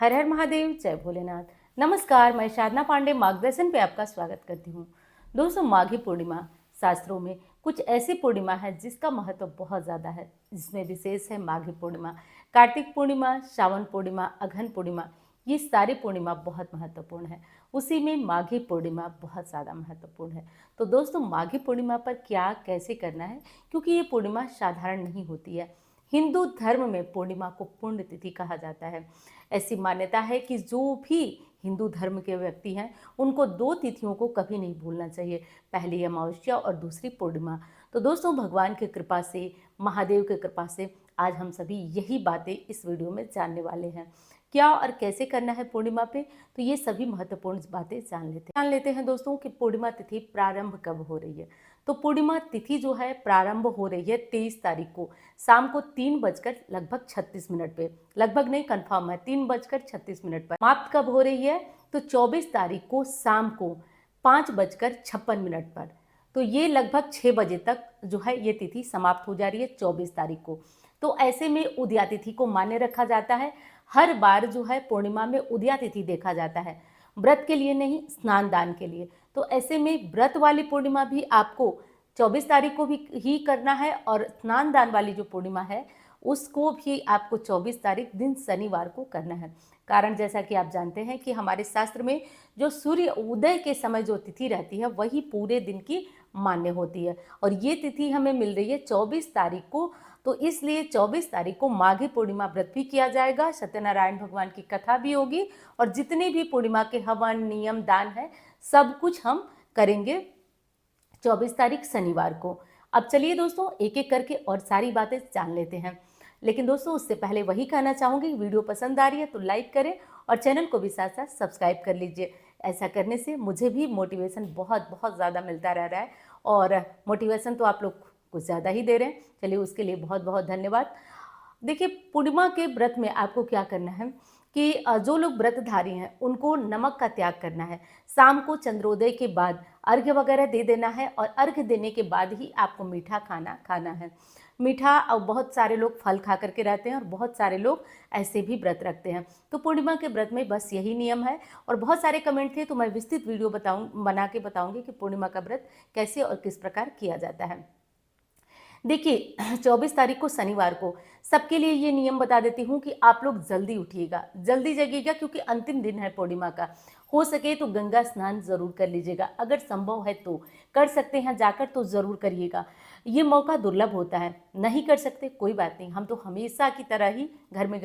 हर हर महादेव, जय भोलेनाथ। नमस्कार, मैं साधना पांडे मार्गदर्शन पे आपका स्वागत करती हूँ। दोस्तों, माघी पूर्णिमा शास्त्रों में कुछ ऐसी पूर्णिमा है जिसका महत्व बहुत ज़्यादा है। जिसमें विशेष है माघी पूर्णिमा, कार्तिक पूर्णिमा, श्रावण पूर्णिमा, अघन पूर्णिमा। ये सारी पूर्णिमा बहुत महत्वपूर्ण है। उसी में माघी पूर्णिमा बहुत ज़्यादा महत्वपूर्ण है। तो दोस्तों, माघी पूर्णिमा पर क्या कैसे करना है, क्योंकि ये पूर्णिमा साधारण नहीं होती है। हिंदू धर्म में पूर्णिमा को पुण्य तिथि कहा जाता है। ऐसी मान्यता है कि जो भी हिंदू धर्म के व्यक्ति हैं, उनको दो तिथियों को कभी नहीं भूलना चाहिए, पहली अमावस्या और दूसरी पूर्णिमा। तो दोस्तों, भगवान की कृपा से, महादेव की कृपा से आज हम सभी यही बातें इस वीडियो में जानने वाले हैं। क्या और कैसे करना है पूर्णिमा पे, तो ये सभी महत्वपूर्ण बातें जान लेते हैं दोस्तों कि पूर्णिमा तिथि प्रारंभ कब हो रही है। तो पूर्णिमा तिथि जो है प्रारंभ हो रही है 23 तारीख को शाम को 3 बजकर लगभग 36 मिनट पे। लगभग नहीं, कंफर्म है, 3 बजकर 36 मिनट पर। समाप्त कब हो रही है, तो 24 तारीख को शाम को 5 बजकर 56 मिनट पर। तो ये लगभग 6 बजे तक जो है ये तिथि समाप्त हो जा रही है 24 तारीख को। तो ऐसे में उदया तिथि को मान्य रखा जाता है। हर बार जो है पूर्णिमा में उदया तिथि देखा जाता है, व्रत के लिए नहीं, स्नान दान के लिए। तो ऐसे में व्रत वाली पूर्णिमा भी आपको 24 तारीख को भी ही करना है, और स्नान दान वाली जो पूर्णिमा है उसको भी आपको 24 तारीख दिन शनिवार को करना है। कारण जैसा कि आप जानते हैं कि हमारे शास्त्र में जो सूर्य उदय के समय जो तिथि रहती है वही पूरे दिन की मान्य होती है, और ये तिथि हमें मिल रही है 24 तारीख को। तो इसलिए 24 तारीख को माघी पूर्णिमा व्रत भी किया जाएगा, सत्यनारायण भगवान की कथा भी होगी, और जितने भी पूर्णिमा के हवन नियम दान है सब कुछ हम करेंगे 24 तारीख शनिवार को। अब चलिए दोस्तों, एक एक करके और सारी बातें जान लेते हैं। लेकिन दोस्तों, उससे पहले वही कहना चाहूँगी, वीडियो पसंद आ रही है तो लाइक करें और चैनल को भी साथ साथ सब्सक्राइब कर लीजिए। ऐसा करने से मुझे भी मोटिवेशन बहुत बहुत ज़्यादा मिलता रह रहा है, और मोटिवेशन तो आप लोग कुछ ज़्यादा ही दे रहे हैं। चलिए, उसके लिए बहुत बहुत धन्यवाद। देखिए, पूर्णिमा के व्रत में आपको क्या करना है कि जो लोग व्रतधारी हैं उनको नमक का त्याग करना है। शाम को चंद्रोदय के बाद अर्घ्य वगैरह दे देना है, और अर्घ्य देने के बाद ही आपको मीठा खाना खाना है। मीठा, और बहुत सारे लोग फल खा करके रहते हैं, और बहुत सारे लोग ऐसे भी व्रत रखते हैं। तो पूर्णिमा के व्रत में बस यही नियम है। और बहुत सारे कमेंट थे, तो मैं विस्तृत वीडियो बना के बताऊंगी कि पूर्णिमा का व्रत कैसे और किस प्रकार किया जाता है। देखिए, 24 तारीख को शनिवार को सबके लिए ये नियम बता देती हूँ कि आप लोग जल्दी उठिएगा, जल्दी जगिएगा, क्योंकि अंतिम दिन है पूर्णिमा का। हो सके तो गंगा स्नान जरूर कर लीजिएगा, अगर संभव है तो कर सकते हैं जाकर तो जरूर करिएगा। ये मौका दुर्लभ होता है, नहीं कर सकते कोई बात नहीं, हम तो हमेशा की तरह ही घर में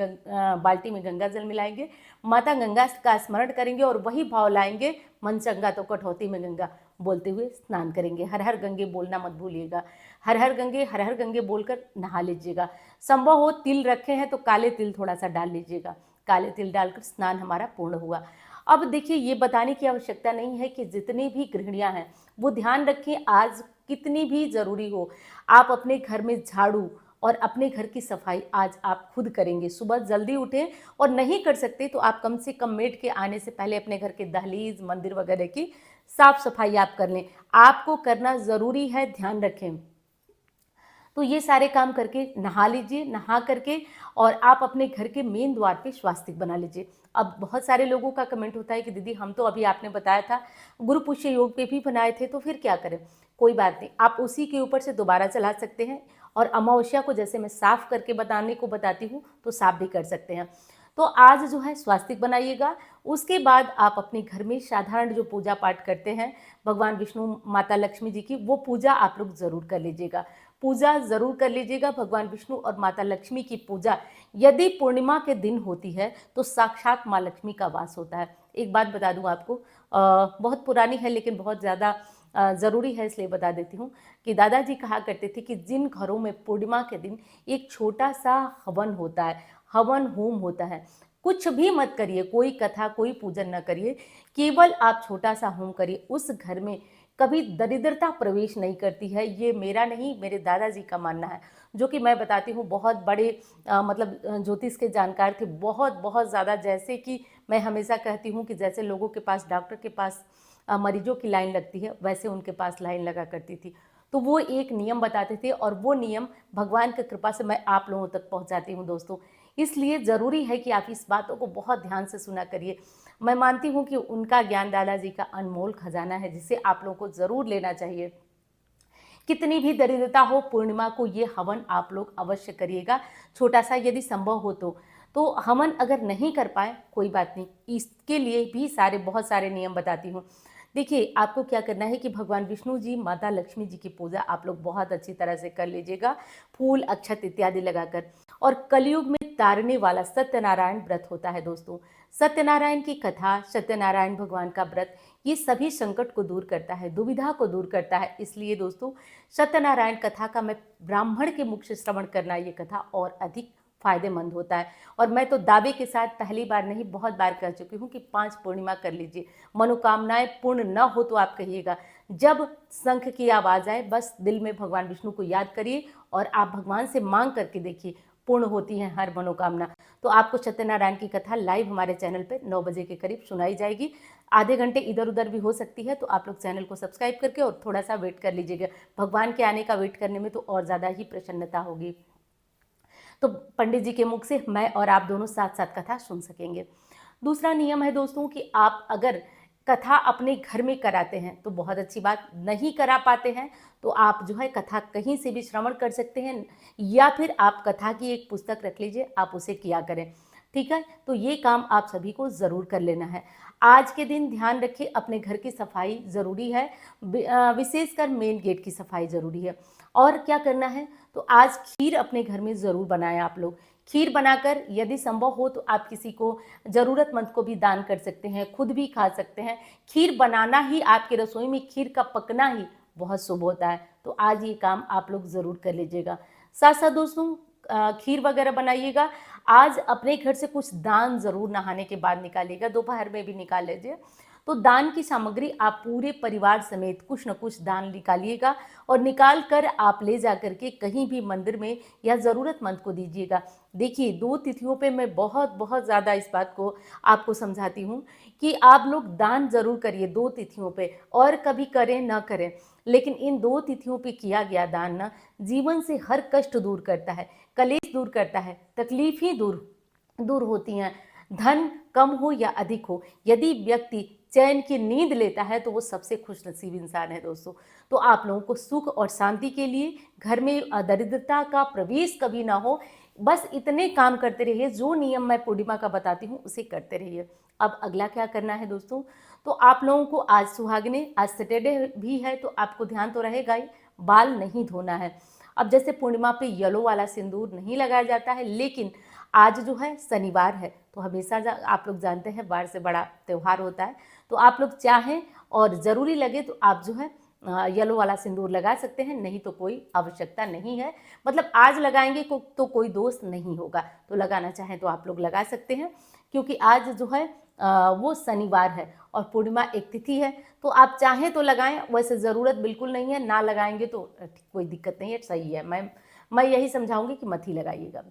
बाल्टी में गंगा जल मिलाएंगे, माता गंगा का स्मरण करेंगे, और वही भाव लाएंगे, मन चंगा तो कठौती में गंगा बोलते हुए स्नान करेंगे। हर हर गंगे बोलना मत भूलिएगा। हर हर गंगे बोलकर नहा लीजिएगा। संभव हो तिल रखे हैं तो काले तिल थोड़ा सा डाल लीजिएगा, काले तिल डालकर स्नान हमारा पूर्ण हुआ। अब देखिए, ये बताने की आवश्यकता नहीं है कि जितनी भी गृहिणियां हैं वो ध्यान रखें, आज कितनी भी जरूरी हो, आप अपने घर में झाड़ू और अपने घर की सफाई आज आप खुद करेंगे। सुबह जल्दी उठें, और नहीं कर सकते तो आप कम से कम मेड के आने से पहले अपने घर के दहलीज मंदिर वगैरह की साफ सफाई आप कर लें। आपको करना जरूरी है, ध्यान रखें। तो ये सारे काम करके नहा लीजिए, नहा करके और आप अपने घर के मेन द्वार पे स्वास्तिक बना लीजिए। अब बहुत सारे लोगों का कमेंट होता है कि दीदी हम तो अभी आपने बताया था गुरु पुष्य योग पे भी बनाए थे, तो फिर क्या करें। कोई बात नहीं, आप उसी के ऊपर से दोबारा चला सकते हैं, और अमावस्या को जैसे मैं साफ करके बताने को बताती हूँ तो साफ भी कर सकते हैं। तो आज जो है स्वास्तिक बनाइएगा। उसके बाद आप अपने घर में साधारण जो पूजा पाठ करते हैं भगवान विष्णु माता लक्ष्मी जी की, वो पूजा आप लोग जरूर कर लीजिएगा। पूजा जरूर कर लीजिएगा। भगवान विष्णु और माता लक्ष्मी की पूजा यदि पूर्णिमा के दिन होती है तो साक्षात माँ लक्ष्मी का वास होता है। एक बात बता दूं आपको, बहुत पुरानी है लेकिन बहुत ज़्यादा ज़रूरी है, इसलिए बता देती हूँ कि दादाजी कहा करते थे कि जिन घरों में पूर्णिमा के दिन एक छोटा सा हवन होता है, हवन होम होता है, कुछ भी मत करिए, कोई कथा कोई पूजन न करिए, केवल आप छोटा सा होम करिए, उस घर में कभी दरिद्रता प्रवेश नहीं करती है। ये मेरा नहीं, मेरे दादाजी का मानना है, जो कि मैं बताती हूँ। बहुत बड़े मतलब ज्योतिष के जानकार थे, बहुत बहुत ज़्यादा। जैसे कि मैं हमेशा कहती हूँ कि जैसे लोगों के पास डॉक्टर के पास मरीजों की लाइन लगती है, वैसे उनके पास लाइन लगा करती थी। तो वो एक नियम बताते थे, और वो नियम भगवान की कृपा से मैं आप लोगों तक पहुँचाती हूँ दोस्तों। इसलिए ज़रूरी है कि आप इस बातों को बहुत ध्यान से सुना करिए। मैं मानती हूँ कि उनका ज्ञान दादाजी का अनमोल खजाना है, जिसे आप लोगों को ज़रूर लेना चाहिए। कितनी भी दरिद्रता हो, पूर्णिमा को ये हवन आप लोग अवश्य करिएगा, छोटा सा यदि संभव हो तो हवन अगर नहीं कर पाए कोई बात नहीं, इसके लिए भी बहुत सारे नियम बताती हूँ। देखिए, आपको क्या करना है कि भगवान विष्णु जी, माता लक्ष्मी जी की पूजा आप लोग बहुत अच्छी तरह से कर लीजिएगा, फूल अक्षत इत्यादि लगाकर। और कलयुग में तारने वाला सत्यनारायण व्रत होता है दोस्तों। सत्यनारायण की कथा, सत्यनारायण भगवान का व्रत, ये सभी संकट को दूर करता है, दुविधा को दूर करता है। इसलिए दोस्तों, सत्यनारायण कथा का मैं ब्राह्मण के मुख से श्रवण करना, ये कथा और अधिक फायदेमंद होता है। और मैं तो दावे के साथ पहली बार नहीं, बहुत बार कह चुकी हूँ कि 5 पूर्णिमा कर लीजिए। मनोकामनाएं पूर्ण न हो तो आप कहिएगा, जब शंख की आवाज़ आए बस दिल में भगवान विष्णु को याद करिए और आप भगवान से मांग करके देखिए, पूर्ण होती है हर मनोकामना। तो आपको सत्यनारायण की कथा लाइव हमारे चैनल पर 9 बजे के करीब सुनाई जाएगी। आधे घंटे इधर उधर भी हो सकती है, तो आप लोग चैनल को सब्सक्राइब करके और थोड़ा सा वेट कर लीजिएगा। भगवान के आने का वेट करने में तो और ज़्यादा ही प्रसन्नता होगी। तो पंडित जी के मुख से मैं और आप दोनों साथ साथ कथा सुन सकेंगे। दूसरा नियम है दोस्तों कि आप अगर कथा अपने घर में कराते हैं तो बहुत अच्छी बात, नहीं करा पाते हैं तो आप जो है कथा कहीं से भी श्रवण कर सकते हैं, या फिर आप कथा की एक पुस्तक रख लीजिए, आप उसे किया करें। ठीक है, तो ये काम आप सभी को ज़रूर कर लेना है। आज के दिन ध्यान रखिए, अपने घर की सफाई ज़रूरी है, विशेषकर मेन गेट की सफाई ज़रूरी है। और क्या करना है, तो आज खीर अपने घर में ज़रूर बनाएं आप लोग। खीर बनाकर यदि संभव हो तो आप किसी को, ज़रूरतमंद को भी दान कर सकते हैं, खुद भी खा सकते हैं। खीर बनाना ही, आपकी रसोई में खीर का पकना ही बहुत शुभ होता है। तो आज ये काम आप लोग ज़रूर कर लीजिएगा। साथ साथ दोस्तों, खीर वगैरह बनाइएगा। आज अपने घर से कुछ दान ज़रूर नहाने के बाद निकालिएगा, दोपहर में भी निकाल लीजिए। तो दान की सामग्री आप पूरे परिवार समेत कुछ न कुछ दान निकालिएगा और निकाल कर आप ले जा कर के कहीं भी मंदिर में या ज़रूरतमंद को दीजिएगा। देखिए, 2 तिथियों पे मैं बहुत ज़्यादा इस बात को आपको समझाती हूँ कि आप लोग दान ज़रूर करिए 2 तिथियों पे, और कभी करें ना करें, लेकिन इन 2 तिथियों पे किया गया दान ना जीवन से हर कष्ट दूर करता है, कलेश दूर करता है, तकलीफ ही दूर होती हैं। धन कम हो या अधिक हो, यदि व्यक्ति चैन की नींद लेता है तो वो सबसे खुशनसीब इंसान है दोस्तों। तो आप लोगों को सुख और शांति के लिए घर में दरिद्रता का प्रवेश कभी ना हो, बस इतने काम करते रहिए। जो नियम मैं पूर्णिमा का बताती हूँ उसे करते रहिए। अब अगला क्या करना है दोस्तों, तो आप लोगों को आज सुहागिने, आज सैटरडे भी है तो आपको ध्यान तो रहेगा ही, बाल नहीं धोना है। अब जैसे पूर्णिमा पे येलो वाला सिंदूर नहीं लगाया जाता है, लेकिन आज जो है शनिवार है, तो हमेशा आप लोग जानते हैं वार से बड़ा त्यौहार होता है, तो आप लोग चाहें और ज़रूरी लगे तो आप जो है येलो वाला सिंदूर लगा सकते हैं, नहीं तो कोई आवश्यकता नहीं है। मतलब आज लगाएंगे तो कोई दोष नहीं होगा, तो लगाना चाहें तो आप लोग लगा सकते हैं, क्योंकि आज जो है वो शनिवार है और पूर्णिमा एक तिथि है। तो आप चाहें तो लगाएं, वैसे ज़रूरत बिल्कुल नहीं है, ना लगाएंगे तो कोई दिक्कत नहीं है, सही है। मैं यही समझाऊंगी कि मत ही लगाइएगा।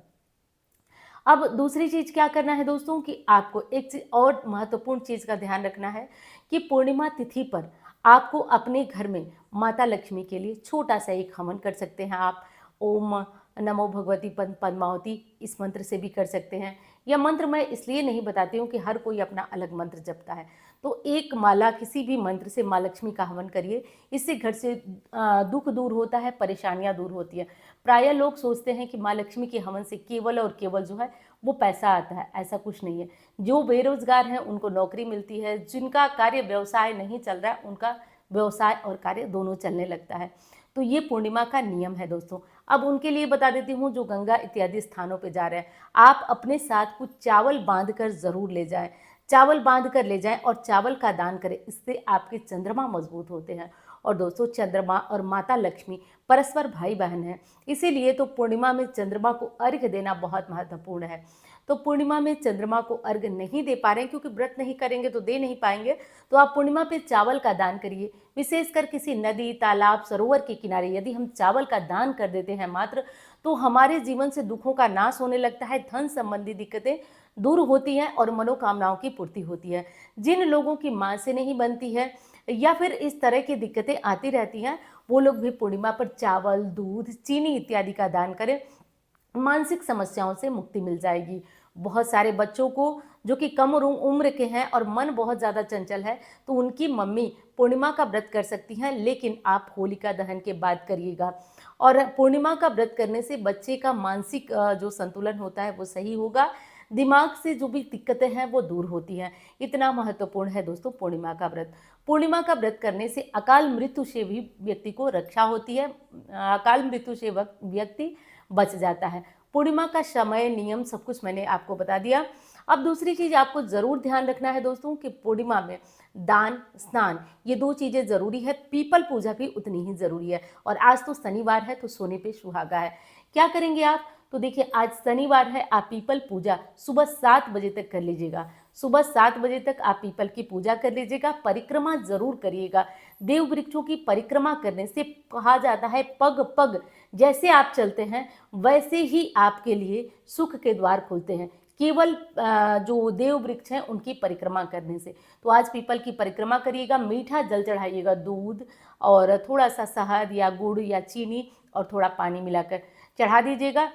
अब दूसरी चीज़ क्या करना है दोस्तों कि आपको एक चीज़ और महत्वपूर्ण चीज़ का ध्यान रखना है कि पूर्णिमा तिथि पर आपको अपने घर में माता लक्ष्मी के लिए छोटा सा एक हवन कर सकते हैं आप। ओम नमो भगवती पद्मावती, इस मंत्र से भी कर सकते हैं। यह मंत्र मैं इसलिए नहीं बताती हूँ कि हर कोई अपना अलग मंत्र जपता है, तो एक माला किसी भी मंत्र से माँ लक्ष्मी का हवन करिए। इससे घर से दुख दूर होता है, परेशानियाँ दूर होती है। प्रायः लोग सोचते हैं कि माँ लक्ष्मी के हवन से केवल और केवल जो है वो पैसा आता है, ऐसा कुछ नहीं है। जो बेरोजगार हैं उनको नौकरी मिलती है, जिनका कार्य व्यवसाय नहीं चल रहा है उनका व्यवसाय और कार्य दोनों चलने लगता है। तो ये पूर्णिमा का नियम है दोस्तों। अब उनके लिए बता देती हूँ जो गंगा इत्यादि स्थानों पे जा रहे हैं, आप अपने साथ कुछ चावल बांध कर ज़रूर ले जाएं, चावल बांध कर ले जाएं और चावल का दान करें। इससे आपके चंद्रमा मजबूत होते हैं। और दोस्तों, चंद्रमा और माता लक्ष्मी परस्पर भाई बहन हैं, इसीलिए तो पूर्णिमा में चंद्रमा को अर्घ्य देना बहुत महत्वपूर्ण है। तो पूर्णिमा में चंद्रमा को अर्घ्य नहीं दे पा रहे हैं क्योंकि व्रत नहीं करेंगे तो दे नहीं पाएंगे, तो आप पूर्णिमा पे चावल का दान करिए। विशेषकर किसी नदी, तालाब, सरोवर के किनारे यदि हम चावल का दान कर देते हैं मात्र, तो हमारे जीवन से दुखों का नाश होने लगता है, धन संबंधी दिक्कतें दूर होती हैं और मनोकामनाओं की पूर्ति होती है। जिन लोगों की माँ से नहीं बनती है या फिर इस तरह की दिक्कतें आती रहती हैं, वो लोग भी पूर्णिमा पर चावल, दूध, चीनी इत्यादि का दान करें। मानसिक समस्याओं से मुक्ति मिल जाएगी। बहुत सारे बच्चों को जो कि कम उम्र के हैं और मन बहुत ज़्यादा चंचल है, तो उनकी मम्मी पूर्णिमा का व्रत कर सकती हैं, लेकिन आप होलिका दहन के बाद करिएगा। और पूर्णिमा का व्रत करने से बच्चे का मानसिक जो संतुलन होता है वो सही होगा, दिमाग से जो भी दिक्कतें हैं वो दूर होती हैं। इतना महत्वपूर्ण है दोस्तों पूर्णिमा का व्रत। पूर्णिमा का व्रत करने से अकाल मृत्यु से भी व्यक्ति को रक्षा होती है, अकाल मृत्यु से व्यक्ति बच जाता है। पूर्णिमा का समय, नियम सब कुछ मैंने आपको बता दिया। अब दूसरी चीज़ आपको ज़रूर ध्यान रखना है दोस्तों कि पूर्णिमा में दान, स्नान, ये 2 चीज़ें ज़रूरी है। पीपल पूजा भी उतनी ही ज़रूरी है। और आज तो शनिवार है, तो सोने पे सुहागा है। क्या करेंगे आप? तो देखिए, आज शनिवार है, आप पीपल पूजा सुबह 7 बजे तक कर लीजिएगा। सुबह 7 बजे तक आप पीपल की पूजा कर लीजिएगा, परिक्रमा ज़रूर करिएगा। देव वृक्षों की परिक्रमा करने से कहा जाता है पग पग जैसे आप चलते हैं वैसे ही आपके लिए सुख के द्वार खुलते हैं, केवल जो देव वृक्ष हैं उनकी परिक्रमा करने से। तो आज पीपल की परिक्रमा करिएगा, मीठा जल चढ़ाइएगा, दूध और थोड़ा सा शहद या गुड़ या चीनी और थोड़ा पानी मिलाकर चढ़ा दीजिएगा।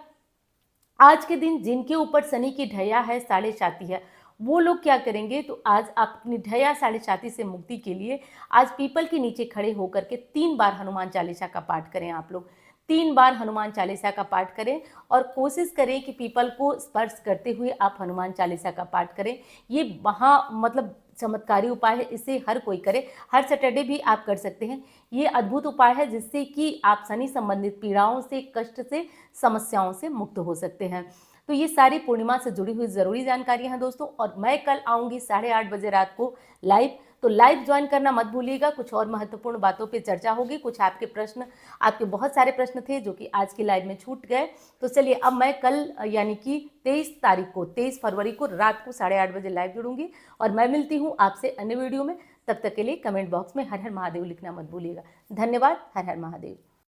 आज के दिन जिनके ऊपर शनि की ढैया है, साढ़े साती है, वो लोग क्या करेंगे, तो आज आप अपनी ढैया साढ़े साती से मुक्ति के लिए आज पीपल के नीचे खड़े होकर के 3 बार हनुमान चालीसा का पाठ करें। आप लोग 3 बार हनुमान चालीसा का पाठ करें और कोशिश करें कि पीपल को स्पर्श करते हुए आप हनुमान चालीसा का पाठ करें। ये मतलब चमत्कारी उपाय है, इसे हर कोई करे। हर सैटरडे भी आप कर सकते हैं। ये अद्भुत उपाय है जिससे कि आप शनि संबंधित पीड़ाओं से, कष्ट से, समस्याओं से मुक्त हो सकते हैं। तो ये सारी पूर्णिमा से जुड़ी हुई ज़रूरी जानकारियां हैं दोस्तों। और मैं कल आऊँगी 8:30 बजे रात को लाइव, तो लाइव ज्वाइन करना मत भूलिएगा। कुछ और महत्वपूर्ण बातों पे चर्चा होगी। कुछ आपके प्रश्न, आपके बहुत सारे प्रश्न थे जो कि आज की लाइव में छूट गए। तो चलिए, अब मैं कल यानी कि 23 तारीख को, 23 फरवरी को रात को 8:30 बजे लाइव जुड़ूंगी और मैं मिलती हूँ आपसे अन्य वीडियो में। तब तक के लिए कमेंट बॉक्स में हर हर महादेव लिखना मत भूलिएगा। धन्यवाद। हर हर महादेव।